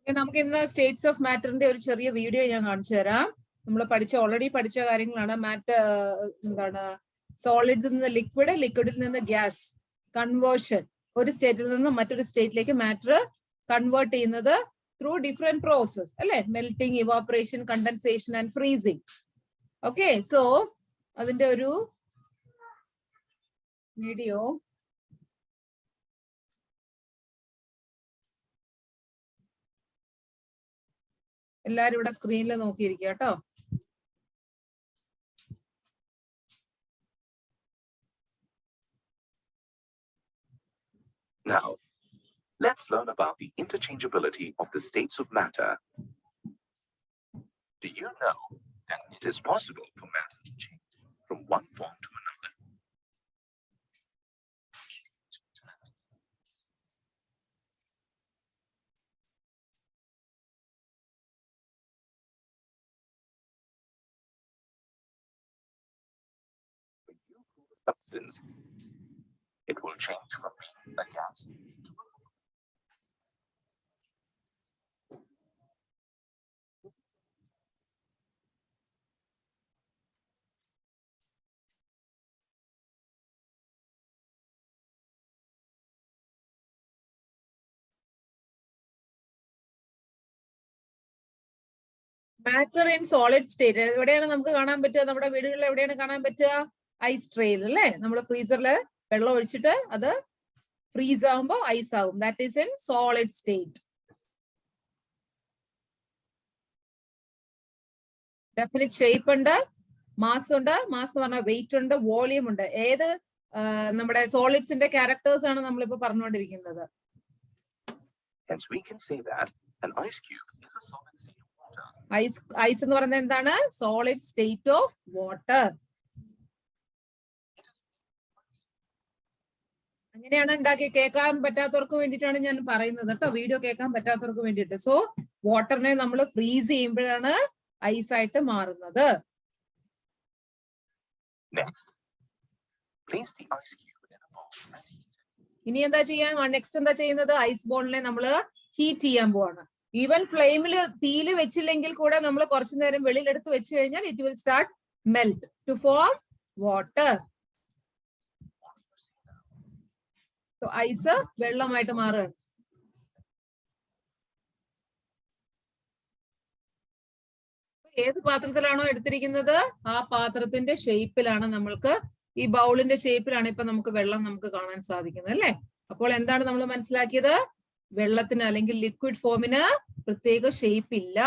നമുക്ക് ഇന്ന് States of മാറ്ററിന്റെ ഒരു ചെറിയ വീഡിയോ ഞാൻ കാണിച്ചു തരാം. നമ്മൾ ഓൾറെഡി പഠിച്ച കാര്യങ്ങളാണ്. എന്താണ് സോളിഡിൽ നിന്ന് ലിക്വിഡ്, ലിക്വിഡിൽ നിന്ന് ഗ്യാസ് കൺവേർഷൻ, ഒരു സ്റ്റേറ്റിൽ നിന്ന് മറ്റൊരു സ്റ്റേറ്റിലേക്ക് മാറ്റർ കൺവേർട്ട് ചെയ്യുന്നത് ത്രൂ ഡിഫറെന്റ് പ്രോസസ് അല്ലെ, melting, evaporation, condensation and freezing. Okay, so അതിന്റെ ഒരു വീഡിയോ എല്ലാരും ഇവിടെ സ്ക്രീനിൽ നോക്കിയിരിക്കുക കേട്ടോ. Now, let's learn about the interchangeability of the states of matter. Do you know that it is possible for matter to change from one form to another? When you cool a substance, it will change from being a gas to a liquid. Matter in solid state എവിടെയാണ് നമുക്ക് കാണാൻ പറ്റുക? നമ്മുടെ വീടുകളിൽ എവിടെയാണ് കാണാൻ പറ്റുക? Ice ട്രേയിൽ അല്ലേ. നമ്മൾ ഫ്രീസറിൽ വെള്ളം ഒഴിച്ചിട്ട് അത് ഫ്രീസ് ആകുമ്പോൾ ഐസ് ആകും. That is in solid state. Definite shape ഉണ്ട്, മാസ് ഉണ്ട്. മാസ് എന്ന് പറഞ്ഞാൽ വെയിറ്റ് ഉണ്ട്, വോളിയം ഉണ്ട്. ഏത് നമ്മുടെ സോളിഡ്സിന്റെ ക്യാരക്ടേഴ്സ് ആണ് നമ്മളിപ്പോ പറഞ്ഞുകൊണ്ടിരിക്കുന്നത്. Hence we can say that an ice cube is a solid state of water. Ice എന്ന് പറയുന്നത് എന്താണ്? Solid state of water. അങ്ങനെയാണ് ഉണ്ടാക്കി. കേൾക്കാൻ പറ്റാത്തവർക്ക് വേണ്ടിയിട്ടാണ് ഞാൻ പറയുന്നത് കേട്ടോ, വീഡിയോ കേൾക്കാൻ പറ്റാത്തവർക്ക് വേണ്ടിയിട്ട്. സോ വാട്ടറിനെ നമ്മൾ ഫ്രീസ് ചെയ്യുമ്പോഴാണ് ഐസ് ആയിട്ട് മാറുന്നത്. Next, place the ice cube in a bowl and heat it. ഇനി എന്താ ചെയ്യാൻ? നെക്സ്റ്റ് എന്താ ചെയ്യുന്നത്? ഐസ് ബോളിനെ നമ്മൾ ഹീറ്റ് ചെയ്യാൻ പോവാണ്. ഈവൻ ഫ്ലെയിമിൽ തീയിൽ വെച്ചില്ലെങ്കിൽ കൂടെ നമ്മൾ കുറച്ചു നേരം വെളിയിലെടുത്ത് വെച്ച് കഴിഞ്ഞാൽ it will start melt to form water. Ice വെള്ളമായിട്ട് മാറുകയാണ്. ഏത് പാത്രത്തിലാണോ എടുത്തിരിക്കുന്നത് ആ പാത്രത്തിന്റെ ഷേപ്പിലാണ് നമ്മൾക്ക്, ഈ ബൗളിന്റെ ഷേപ്പിലാണ് ഇപ്പൊ നമുക്ക് വെള്ളം നമുക്ക് കാണാൻ സാധിക്കുന്നത് അല്ലെ. അപ്പോൾ എന്താണ് നമ്മൾ മനസ്സിലാക്കിയത്? വെള്ളത്തിന് അല്ലെങ്കിൽ ലിക്വിഡ് ഫോമിന് പ്രത്യേക ഷേപ്പ് ഇല്ല.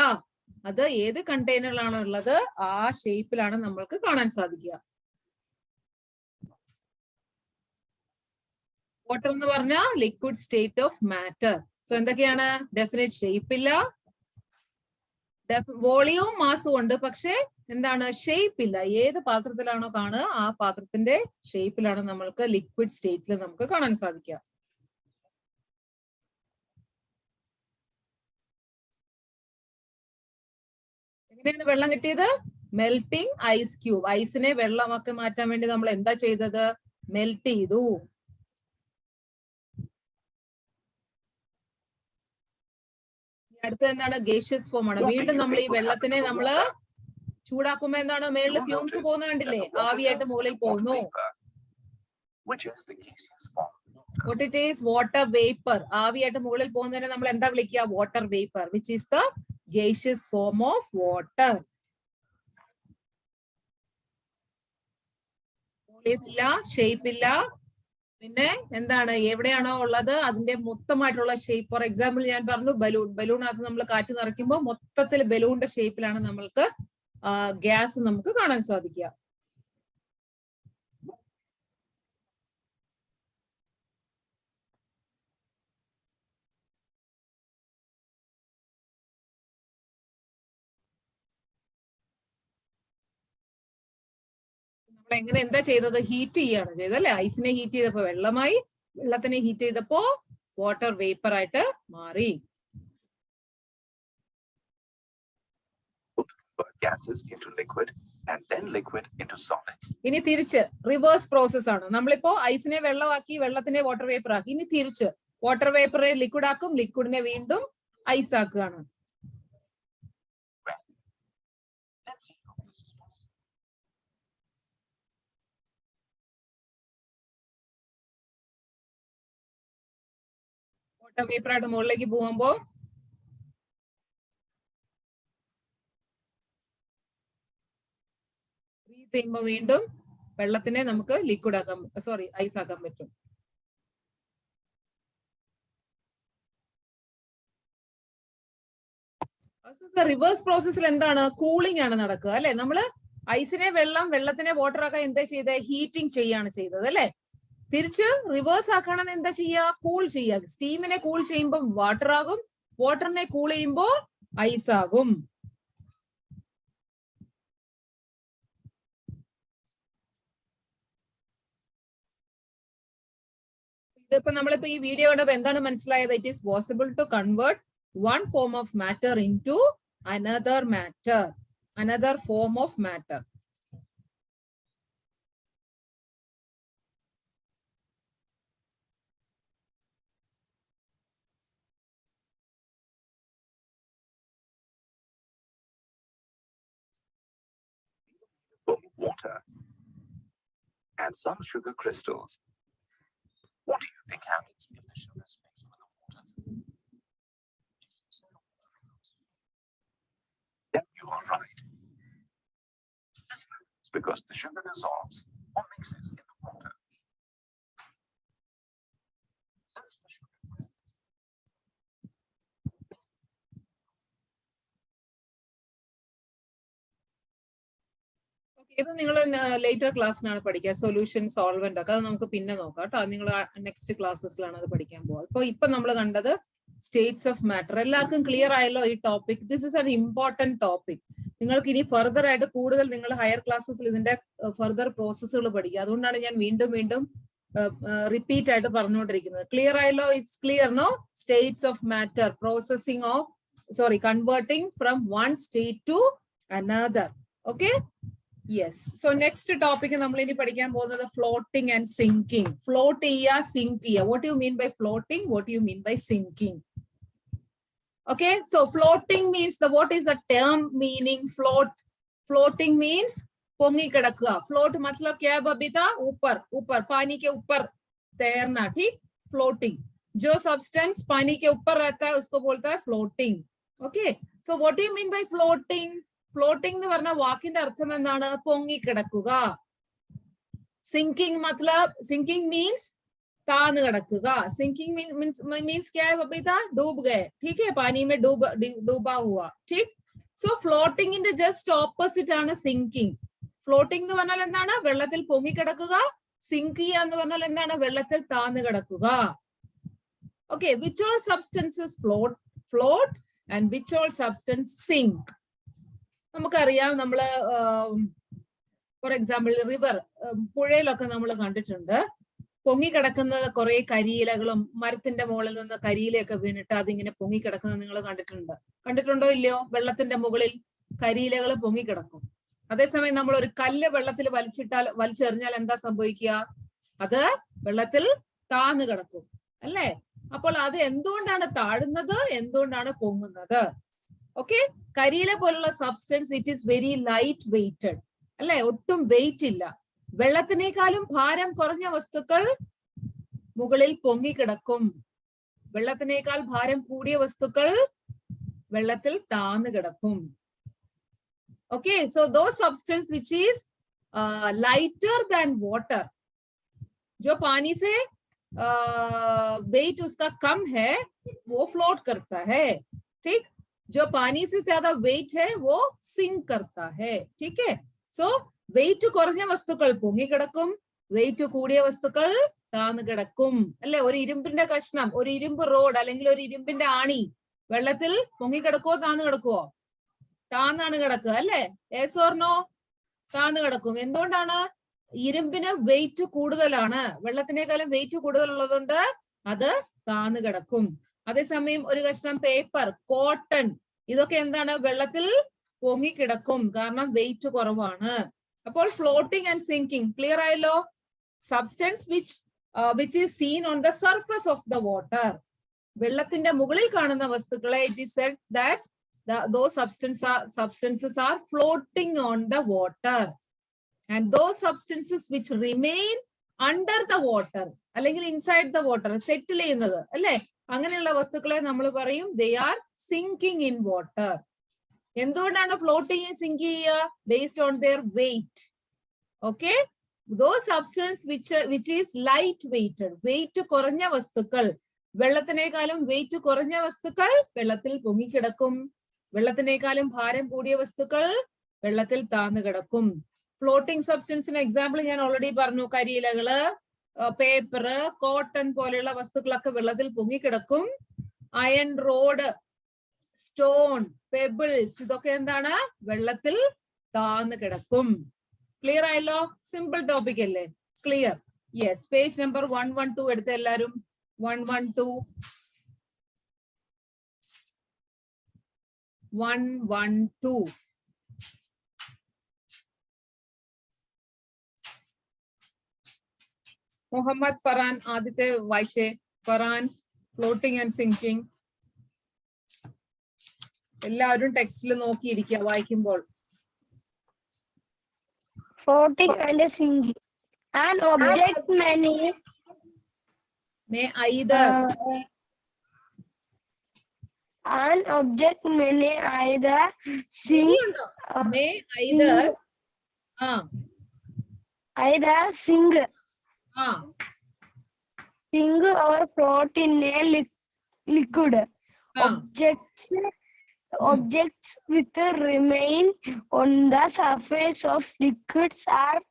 അത് ഏത് കണ്ടെയ്നറിലാണോ ഉള്ളത് ആ ഷേപ്പിലാണ് നമ്മൾക്ക് കാണാൻ സാധിക്കുക. വാട്ടർ എന്ന് പറഞ്ഞാൽ liquid state of matter. So എന്തൊക്കെയാണ്? ഡെഫിനിറ്റ് ഷേപ്പ് ഇല്ല, വോളിയവും മാസും ഉണ്ട്, പക്ഷെ എന്താണ്? ഷേപ്പ് ഇല്ല. ഏത് പാത്രത്തിലാണോ കാണുക ആ പാത്രത്തിന്റെ ഷേപ്പിലാണ് നമ്മൾക്ക് ലിക്വിഡ് സ്റ്റേറ്റിൽ നമുക്ക് കാണാൻ സാധിക്കുക. എങ്ങനെയാണ് വെള്ളം കിട്ടിയത്? Melting ice cube. ഐസിനെ വെള്ളമാക്കി മാറ്റാൻ വേണ്ടി നമ്മൾ എന്താ ചെയ്തത്? മെൽറ്റ് ചെയ്തു. അടുത്ത എന്താണ്? ഗേഷ്യസ് ഫോം ആണ്. വീണ്ടും നമ്മൾ ഈ വെള്ളത്തിനെ നമ്മൾ ചൂടാക്കുമ്പോ എന്താണ്? മേളിൽ ഫ്യൂംസ് പോകുന്ന കണ്ടില്ലേ? ആവിയായിട്ട് മുകളിൽ പോകുന്നു. What it is? Water vapor. ആവിയായിട്ട് മുകളിൽ പോകുന്നതിനെ നമ്മൾ എന്താ വിളിക്കുക? Water vapour, which is the gaseous form of water. ഇല്ല, ഷേപ്പ് ഇല്ല. പിന്നെ എന്താണ്? എവിടെയാണോ ഉള്ളത് അതിന്റെ മൊത്തമായിട്ടുള്ള ഷേപ്പ്. ഫോർ എക്സാമ്പിൾ ഞാൻ പറഞ്ഞു ബലൂൺ. ബലൂണകത്ത് നമ്മൾ കാറ്റ് നിറയ്ക്കുമ്പോൾ മൊത്തത്തിൽ ബലൂണിന്റെ ഷേപ്പിലാണ് നമ്മൾക്ക് ഗ്യാസ് നമുക്ക് കാണാൻ സാധിക്കുക. നമ്മൾ എങ്ങനെ എന്താ ചെയ്തത്? ഹീറ്റ് ചെയ്യാണ് ചെയ്തത് അല്ലെ. ഐസിനെ ഹീറ്റ് ചെയ്തപ്പോ വെള്ളമായി, വെള്ളത്തിനെ ഹീറ്റ് ചെയ്തപ്പോ വാട്ടർ വേപ്പർ ആയിട്ട് മാറി. Gases into liquid and then liquid into solids. ഇനി തിരിച്ച് റിവേഴ്സ് പ്രോസസ് ആണ്. നമ്മളിപ്പോ ഐസിനെ വെള്ളമാക്കി, വെള്ളത്തിനെ വാട്ടർ വേപ്പർ ആക്കി. ഇനി തിരിച്ച് വാട്ടർ വേപ്പറെ ലിക്വിഡ് ആക്കും, ലിക്വിഡിനെ വീണ്ടും ഐസ് ആക്കുകയാണ്. Let's see how this is possible. Water vapour ആയിട്ട് മുകളിലേക്ക് പോകുമ്പോ ഫ്രീസ് ചെയ്യുമ്പോ വീണ്ടും വെള്ളത്തിനെ നമുക്ക് ലിക്വിഡ് ആക്കാൻ ഐസ് ആക്കാൻ പറ്റും. റിവേഴ്സ് പ്രോസസ്സിൽ എന്താണ്? കൂളിംഗ് ആണ് നടക്കുക അല്ലെ? നമ്മള് ഐസിനെ വെള്ളത്തിനെ വാട്ടർ ആക്കാൻ എന്താ ചെയ്തത്? ഹീറ്റിംഗ് ചെയ്യാണ് ചെയ്തത് അല്ലെ? തിരിച്ച് റിവേഴ്സ് ആക്കണം എന്താ ചെയ്യുക? കൂൾ ചെയ്യുക. സ്റ്റീമിനെ കൂൾ ചെയ്യുമ്പോൾ വാട്ടർ ആകും, വാട്ടറിനെ കൂൾ ചെയ്യുമ്പോൾ ഐസ് ആകും. ഇതിപ്പോ നമ്മളിപ്പോ ഈ വീഡിയോ കണ്ടപ്പോ എന്താണ് മനസ്സിലായത്? It is possible to convert one form of matter into another form of matter. Water and some sugar crystals. What do you think happens if the sugar is mixed with the water? Then you are right. This happens because the sugar dissolves or mixes in the water. Since the sugar ഇത് നിങ്ങൾ later ക്ലാസ്സിനാണ് പഠിക്കുക. Solution, solvent ഒക്കെ അത് നമുക്ക് പിന്നെ നോക്കാം കേട്ടോ. നിങ്ങൾ നെക്സ്റ്റ് ക്ലാസ്സസിലാണ് അത് പഠിക്കാൻ പോകുക. ഇപ്പൊ നമ്മൾ കണ്ടത് സ്റ്റേറ്റ്സ് ഓഫ് മാറ്റർ. എല്ലാവർക്കും ക്ലിയർ ആയല്ലോ ഈ topic? This is an important topic. നിങ്ങൾക്ക് ഇനി ഫർദർ ആയിട്ട് കൂടുതൽ നിങ്ങൾ ഹയർ ക്ലാസ്സസിൽ ഇതിന്റെ ഫർദർ പ്രോസസ്സുകൾ പഠിക്കുക. അതുകൊണ്ടാണ് ഞാൻ വീണ്ടും റിപ്പീറ്റ് ആയിട്ട് പറഞ്ഞുകൊണ്ടിരിക്കുന്നത്. ക്ലിയർ ആയല്ലോ? It's clear no? States of matter, processing of converting from one state to another. Okay, yes. So next topic നമ്മൾ ഇനി പഠിക്കാൻ പോകുന്നത് ഫ്ലോട്ടിംഗ് ആൻഡ് സിങ്കിങ്. ഫ്ലോട്ട് ചെയ്യുക, സിങ്ക് ചെയ്യുക. What you mean by floating? What you mean by sinking? Okay, so floating means what is the term meaning float? Floating means pongi kadakka. Float matlab kya hai babita? ऊपर पानी के ऊपर तैरना, ठीक? Floating. जो substance पानी के ऊपर रहता है उसको बोलता है floating. Okay, so what do you mean by floating? Floating എന്ന് പറഞ്ഞ വാക്കിന്റെ അർത്ഥം എന്താണ്? പൊങ്ങി കിടക്കുക. Sinking matlab, sinking means तान गड़कगा. सिंकिंग मीन्स क्या है बबीता? डूब गए, ठीक है? पानी में डूबा हुआ, ठीक? सो ഫ്ലോട്ടിംഗിന്റെ ജസ്റ്റ് ഓപ്പോസിറ്റ് ആണ് സിങ്കിങ്. ഫ്ലോട്ടിംഗ് എന്ന് പറഞ്ഞാൽ എന്താണ്? വെള്ളത്തിൽ പൊങ്ങി കിടക്കുക. സിങ്ക് ചെയ്യുക എന്ന് പറഞ്ഞാൽ എന്താണ്? വെള്ളത്തിൽ താന്ന് കിടക്കുക. Okay, which all substances float and which all substance sink? നമുക്കറിയാം, നമ്മള് ഫോർ എക്സാമ്പിൾ റിവർ, പുഴയിലൊക്കെ നമ്മൾ കണ്ടിട്ടുണ്ട് പൊങ്ങിക്കിടക്കുന്ന കുറെ കരിയിലകളും മരത്തിന്റെ മുകളിൽ നിന്ന് കരിയിലയൊക്കെ വീണിട്ട് അതിങ്ങനെ പൊങ്ങിക്കിടക്കുന്നത് നിങ്ങൾ കണ്ടിട്ടുണ്ടോ ഇല്ലയോ? വെള്ളത്തിന്റെ മുകളിൽ കരിയിലകൾ പൊങ്ങിക്കിടക്കും. അതേസമയം നമ്മൾ ഒരു കല്ല് വെള്ളത്തിൽ വലിച്ചെറിഞ്ഞാൽ എന്താ സംഭവിക്കുക? അത് വെള്ളത്തിൽ താന്ന് കിടക്കും അല്ലേ? അപ്പോൾ അത് എന്തുകൊണ്ടാണ് താഴുന്നത്? എന്തുകൊണ്ടാണ് പൊങ്ങുന്നത്? ഓക്കെ, കരിയില പോലുള്ള substance it is very light weighted അല്ലെ? ഒട്ടും വെയിറ്റ് ഇല്ല. വെള്ളത്തിനേക്കാളും ഭാരം കുറഞ്ഞ വസ്തുക്കൾ മുകളിൽ പൊങ്ങിക്കിടക്കും. വെള്ളത്തിനേക്കാൾ ഭാരം കൂടിയ വസ്തുക്കൾ വെള്ളത്തിൽ താന്ന് കിടക്കും. Okay, so those substance which is lighter than water, जो पानी से वेट उसका कम है वो फ्लोट करता है, ठीक? जो पानी से ज्यादा वेट है वो सिंक करता है, ठीक है? सो വെയിറ്റ് കുറഞ്ഞ വസ്തുക്കൾ പൊങ്ങിക്കിടക്കും, വെയിറ്റ് കൂടിയ വസ്തുക്കൾ താന്ന് കിടക്കും അല്ലെ? ഒരു ഇരുമ്പിന്റെ കഷ്ണം, ഒരു ഇരുമ്പ് റോഡ് അല്ലെങ്കിൽ ഒരു ഇരുമ്പിന്റെ ആണി വെള്ളത്തിൽ പൊങ്ങിക്കിടക്കുവോ താന്ന് കിടക്കുവോ? താന്നാണ് കിടക്കുക അല്ലെ? Yes or no? താന്ന് കിടക്കും. എന്തുകൊണ്ടാണ്? ഇരുമ്പിന് വെയിറ്റ് കൂടുതലാണ്, വെള്ളത്തിനേക്കാളും വെയിറ്റ് കൂടുതലുള്ളതുകൊണ്ട് അത് താന്ന് കിടക്കും. അതേസമയം ഒരു കഷ്ണം പേപ്പർ, കോട്ടൺ, ഇതൊക്കെ എന്താണ്? വെള്ളത്തിൽ പൊങ്ങിക്കിടക്കും, കാരണം വെയിറ്റ് കുറവാണ്. അപ്പോൾ ഫ്ലോട്ടിംഗ് ആൻഡ് സിങ്കിങ് ക്ലിയർ ആയല്ലോ? Substance which is seen on the surface of the water. വെള്ളത്തിന്റെ മുകളിൽ കാണുന്ന വസ്തുക്കളെ it is said that those substances are floating on the water, and those substances which remain under the water അല്ലെങ്കിൽ inside the water സെറ്റിൽ ചെയ്യുന്നത് അല്ലെ, അങ്ങനെയുള്ള വസ്തുക്കളെ നമ്മൾ പറയും they are sinking in water. എന്തുകൊണ്ടാണ് ഫ്ലോട്ടിങ് സിങ്ക് ചെയ്യുക? based on their weight. okay, those substance which is light weighted, weight കുറഞ്ഞ വസ്തുക്കൾ, വെള്ളത്തിനേക്കാളും വെയിറ്റ് കുറഞ്ഞ വസ്തുക്കൾ വെള്ളത്തിൽ പൊങ്ങിക്കിടക്കും, വെള്ളത്തിനേക്കാളും ഭാരം കൂടിയ വസ്തുക്കൾ വെള്ളത്തിൽ താഴ്ന്നു കിടക്കും. ഫ്ലോട്ടിംഗ് സബ്സ്റ്റൻസിന് എക്സാമ്പിൾ ഞാൻ ഓൾറെഡി പറഞ്ഞു. കരിയിലകള്, പേപ്പർ, കോട്ടൺ പോലെയുള്ള വസ്തുക്കളൊക്കെ വെള്ളത്തിൽ പൊങ്ങിക്കിടക്കും. അയൺ റോഡ്, സ്റ്റോൺ, പെബിൾസ്, ഇതൊക്കെ എന്താണ്? വെള്ളത്തിൽ താഴ്ന്നു കിടക്കും. ക്ലിയർ ആയല്ലോ? സിമ്പിൾ ടോപ്പിക് അല്ലേ? ക്ലിയർ? യെസ്. പേജ് നമ്പർ 112 എടുത്ത എല്ലാരും. 112. മുഹമ്മദ് ഫറാൻ ആദ്യത്തെ വായിച്ചേ. Farhan, floating and sinking. എല്ലാവരും ടെക്സ്റ്റിൽ നോക്കിയിരിക്കുക വായിക്കുമ്പോൾ. Floating and sinking. An object may either an object may either sink may either either sink or float in a liquid. Objects which remain on the surface of liquids are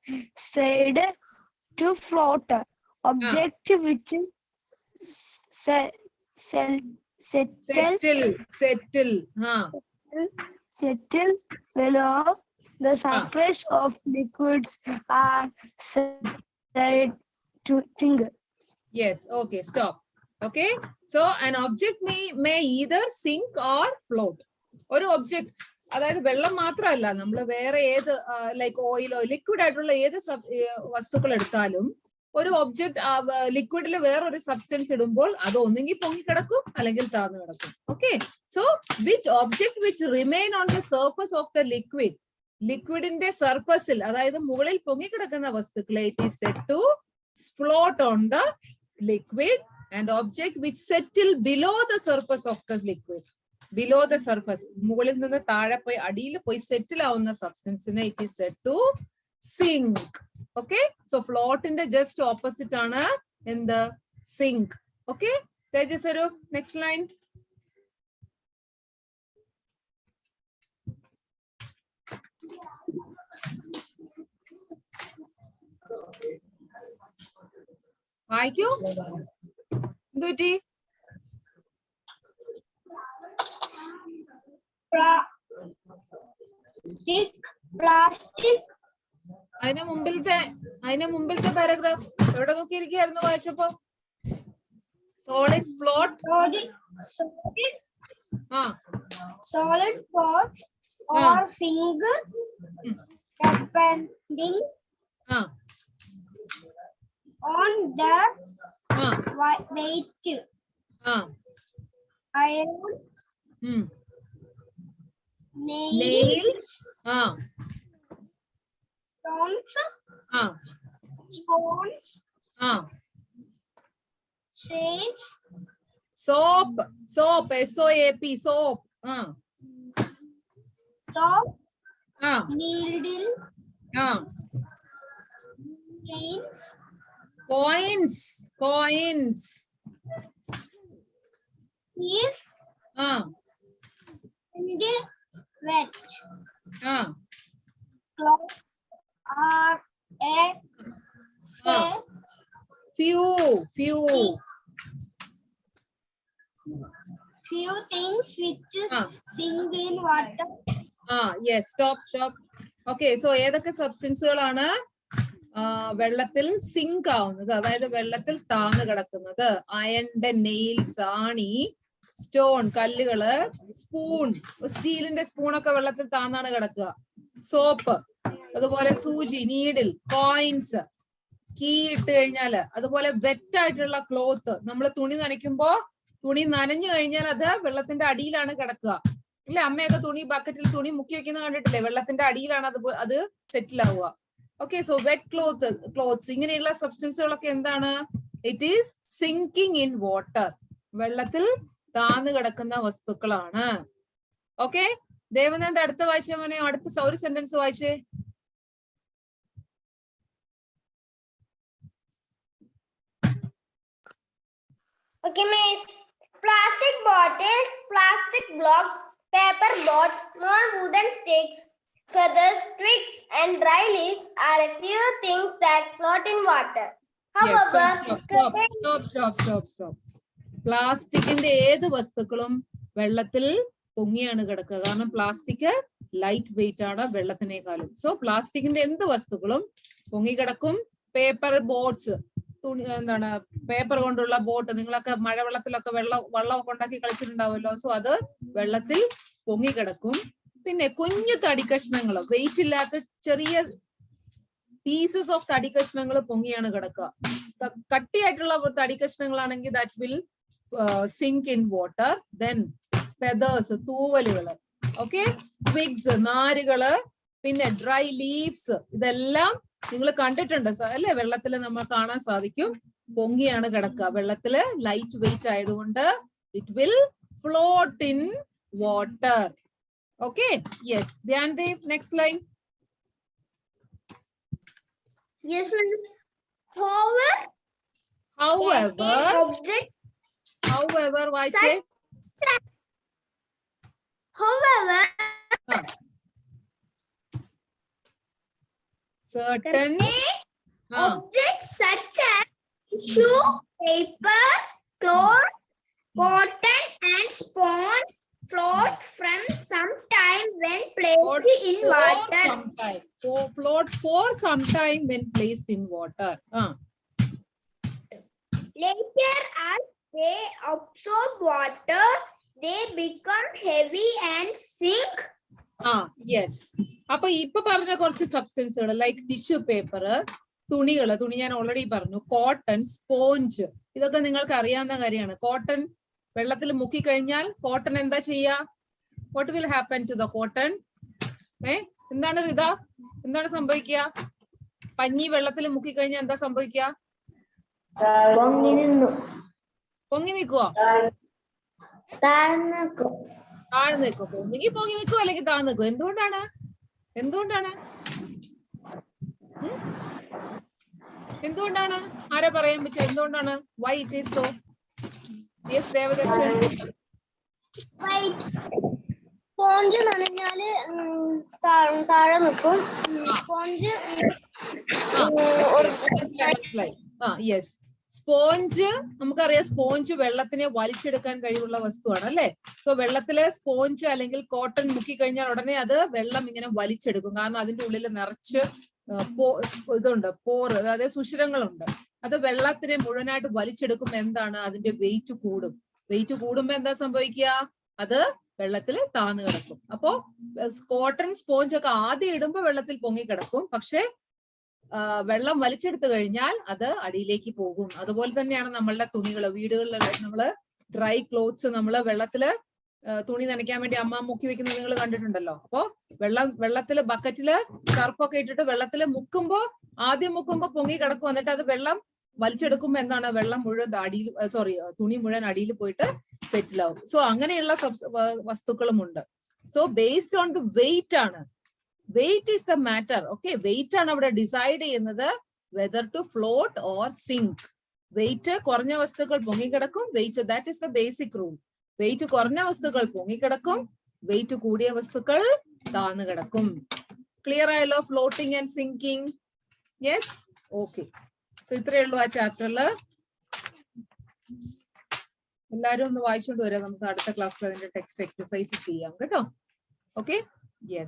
said to float. Objects which settle below the surface of liquids are said to sink. Yes. Okay. Stop. Okay. So an object may either sink or float. ഒരു object, അതായത് വെള്ളം മാത്രമല്ല, നമ്മൾ വേറെ ഏത് like ഓയിലോ liquid ആയിട്ടുള്ള ഏത് വസ്തുക്കൾ എടുത്താലും ഒരു ഒബ്ജക്ട് ലിക്വിഡിൽ വേറൊരു സബ്സ്റ്റൻസ് ഇടുമ്പോൾ അത് ഒന്നെങ്കിൽ പൊങ്ങിക്കിടക്കും അല്ലെങ്കിൽ താഴ്ന്നു കിടക്കും. Okay. So which object which remain on the surface of the liquid, ലിക്വിഡിന്റെ സർഫസിൽ അതായത് മുകളിൽ പൊങ്ങിക്കിടക്കുന്ന വസ്തുക്കളെ it is said to float on the liquid, and object which settle below the surface of the liquid. Below the surface, മുകളിൽ നിന്ന് താഴെ പോയി അടിയിൽ പോയി സെറ്റിൽ ആവുന്ന സബ്സ്റ്റൻസിനെ it is said to sink. Okay, so ഫ്ലോട്ടിന്റെ ജസ്റ്റ് ഓപ്പോസിറ്റ് ആണ് എന്ത്? സിങ്ക്. ഓക്കെ, തേജസ് ഒരു നെക്സ്റ്റ് ലൈൻ. വായിക്കൂ. എന്തുപറ്റി? പ്ലാസ്റ്റിക്. അതിന് മുമ്പിലത്തെ പാരഗ്രാഫ് എവിടെ നോക്കിയിരിക്കുകയായിരുന്നു വായിച്ചപ്പോ? Solids float. Solid floats or sink depending on the weight. Iron, nails, stones, shapes, soap, SOAP, soap, needle, coins, keys, and wet. Clothes are a few things which sink in water. Yes, stop. Okay, so ഏതൊക്കെ സബ്സ്റ്റൻസുകളാണ് വെള്ളത്തിൽ zinc ആവുന്നത്, അതായത് വെള്ളത്തിൽ താഴ്ന്നു കിടക്കുന്നത്? അയണിന്റെ nails, ആണി, stone, കല്ലുകള്, spoon, സ്റ്റീലിന്റെ സ്പൂണൊക്കെ വെള്ളത്തിൽ താഴ്ന്നാണ് കിടക്കുക. സോപ്പ്, അതുപോലെ സൂചി, നീഡിൽ, കോയിൻസ്, കീ ഇട്ട് കഴിഞ്ഞാല്, അതുപോലെ വെറ്റ് ആയിട്ടുള്ള ക്ലോത്ത്, നമ്മൾ തുണി നനയ്ക്കുമ്പോ തുണി നനഞ്ഞു കഴിഞ്ഞാൽ അത് വെള്ളത്തിന്റെ അടിയിലാണ് കിടക്കുക അല്ലെ? അമ്മയൊക്കെ തുണി ബക്കറ്റിൽ തുണി മുക്കി വെക്കുന്നത് കണ്ടിട്ടില്ലേ? വെള്ളത്തിന്റെ അടിയിലാണ് അത് സെറ്റിൽ ആവുക. ഓക്കെ, സോ വെറ്റ് ക്ലോത്ത്സ് ഇങ്ങനെയുള്ള സബ്സ്റ്റൻസുകളൊക്കെ എന്താണ്? It is sinking in water. വെള്ളത്തിൽ താന്നു കിടക്കുന്ന വസ്തുക്കളാണ്. ഓക്കെ, ദേവനന്ദ അടുത്ത വായിച്ച മോനെ, അടുത്ത ഒരു സെന്റൻസ് വായിച്ചേ. Okay, miss. Plastic bottles, plastic blocks, paper boats, small wooden sticks, feathers, twigs, and dry leaves are a few things that float in water. However, stop. പ്ലാസ്റ്റിക്കിന്റെ ഏത് വസ്തുക്കളും വെള്ളത്തിൽ പൊങ്ങിയാണ് കിടക്കുക. കാരണം പ്ലാസ്റ്റിക് ലൈറ്റ് വെയിറ്റ് ആണ് വെള്ളത്തിനേക്കാളും. സോ പ്ലാസ്റ്റിക്കിന്റെ എന്ത് വസ്തുക്കളും പൊങ്ങിക്കിടക്കും. പേപ്പർ ബോട്ട്സ്, തുണി എന്താണ് പേപ്പർ കൊണ്ടുള്ള ബോട്ട്, നിങ്ങളൊക്കെ മഴവെള്ളത്തിലൊക്കെ വെള്ളമൊക്കെ ഉണ്ടാക്കി കളിച്ചിട്ടുണ്ടാവുമല്ലോ. സോ അത് വെള്ളത്തിൽ പൊങ്ങിക്കിടക്കും. പിന്നെ കുഞ്ഞു തടി കഷ്ണങ്ങൾ, വെയിറ്റ് ഇല്ലാത്ത ചെറിയ പീസസ് ഓഫ് തടി കഷ്ണങ്ങൾ പൊങ്ങിയാണ് കിടക്കുക. കട്ടിയായിട്ടുള്ള തടി കഷ്ണങ്ങളാണെങ്കിൽ that will sink in water. Then feathers, തൂവലുകള്, ഓക്കെ, ട്വിഗ്സ്, നാരുകള്, പിന്നെ ഡ്രൈ ലീവ്സ്, ഇതെല്ലാം നിങ്ങൾ കണ്ടിട്ടുണ്ട് അല്ലെ? വെള്ളത്തിൽ നമ്മൾ കാണാൻ സാധിക്കും. പൊങ്ങിയാണ് കിടക്കുക. വെള്ളത്തില് ലൈറ്റ് വെയിറ്റ് ആയതുകൊണ്ട് it will float in water. Okay, yes Dhyandev, next line. yes, miss. However, വായിച്ചേ. however, certain objects such as tissue, paper, cloth, cotton, and sponge float from some time when placed in water. Float for some time when placed in water. Later, as they absorb water, they become heavy and sink. Yes. അപ്പൊ ഇപ്പൊ പറഞ്ഞ കുറച്ച് സബ്സ്റ്റൻസുകൾ like tissue paper, തുണി ഞാൻ already പറഞ്ഞു, cotton, sponge, ഇതൊക്കെ നിങ്ങൾക്ക് അറിയാവുന്ന കാര്യമാണ്. കോട്ടൺ വെള്ളത്തിൽ മുക്കി കഴിഞ്ഞാൽ കോട്ടൺ എന്താ ചെയ്യാ? What will happen to the cotton? എന്താണ് റിത, എന്താണ് സംഭവിക്കുക? പഞ്ഞി വെള്ളത്തിൽ മുക്കി കഴിഞ്ഞാൽ എന്താ സംഭവിക്കുക? പൊങ്ങി നിൽക്കുവോ? താഴ്ന്നു നിൽക്കും. ഒന്നുകിൽ പൊങ്ങി നിൽക്കും അല്ലെങ്കിൽ താഴ്ന്നു നിൽക്കും. എന്തുകൊണ്ടാണ്? ആരാ പറയാൻ പറ്റുക എന്തുകൊണ്ടാണ്? Why it is so? Yes Devadarshan. Sponge നനഞ്ഞാല് താഴെ നിൽക്കും. സ്പോഞ്ച് മനസ്സിലായി. യെസ്, സ്പോഞ്ച് നമുക്കറിയാം. സ്പോഞ്ച് വെള്ളത്തിനെ വലിച്ചെടുക്കാൻ കഴിവുള്ള വസ്തുവാണ് അല്ലെ? സോ വെള്ളത്തിലെ സ്പോഞ്ച് അല്ലെങ്കിൽ കോട്ടൺ മുക്കി കഴിഞ്ഞാൽ ഉടനെ അത് വെള്ളം ഇങ്ങനെ വലിച്ചെടുക്കും. കാരണം അതിന്റെ ഉള്ളിൽ നിറച്ച് ഇതുണ്ട്, പോറ്, അതായത് സുഷിരങ്ങളുണ്ട്. അത് വെള്ളത്തിനെ മുഴുവനായിട്ട് വലിച്ചെടുക്കുമ്പോ എന്താണ്? അതിന്റെ വെയിറ്റ് കൂടും. വെയിറ്റ് കൂടുമ്പോ എന്താ സംഭവിക്കുക? അത് വെള്ളത്തിൽ താന്നു കിടക്കും. അപ്പോ കോട്ടൺ സ്പോഞ്ച് ഒക്കെ ആദ്യം ഇടുമ്പോ വെള്ളത്തിൽ പൊങ്ങി കിടക്കും. പക്ഷെ വെള്ളം വലിച്ചെടുത്തു കഴിഞ്ഞാൽ അത് അടിയിലേക്ക് പോകും. അതുപോലെ തന്നെയാണ് നമ്മളുടെ തുണികൾ. വീടുകളിൽ നമ്മള് ഡ്രൈ ക്ലോത്ത്സ് നമ്മള് വെള്ളത്തില് തുണി നനയ്ക്കാൻ വേണ്ടി അമ്മ മുക്കി വെക്കുന്നത് നിങ്ങൾ കണ്ടിട്ടുണ്ടല്ലോ. അപ്പോ വെള്ളത്തില് ബക്കറ്റില് സർഫൊക്കെ ഇട്ടിട്ട് വെള്ളത്തില് ആദ്യം മുക്കുമ്പോ പൊങ്ങി കിടക്കും. എന്നിട്ട് അത് വെള്ളം വലിച്ചെടുക്കുമ്പോ എന്താണ്? വെള്ളം മുഴുവൻ അടിയിൽ തുണി മുഴുവൻ അടിയിൽ പോയിട്ട് സെറ്റിൽ ആവും. സോ അങ്ങനെയുള്ള വസ്തുക്കളും ഉണ്ട്. So based on the weight ആണ്. Weight is the matter. Okay, weight ആണ് അവിടെ ഡിസൈഡ് ചെയ്യുന്നത് whether to float or sink. Weight കുറഞ്ഞ വസ്തുക്കൾ പൊങ്ങിക്കിടക്കും. Weight, that is the basic rule. Weight കുറഞ്ഞ വസ്തുക്കൾ പൊങ്ങിക്കിടക്കും, വെയിറ്റ് കൂടിയ വസ്തുക്കൾ താന്നു കിടക്കും. ക്ലിയർ ആയല്ലോ? Floating and sinking. Yes, okay. So ഇത്രയേ ഉള്ളൂ ആ ചാപ്റ്ററില്. എല്ലാരും ഒന്ന് വായിച്ചുകൊണ്ട് വരാം. നമുക്ക് അടുത്ത ക്ലാസ്സിൽ അതിന്റെ ടെക്സ്റ്റ് എക്സസൈസ് ചെയ്യാം കേട്ടോ. Okay, yes.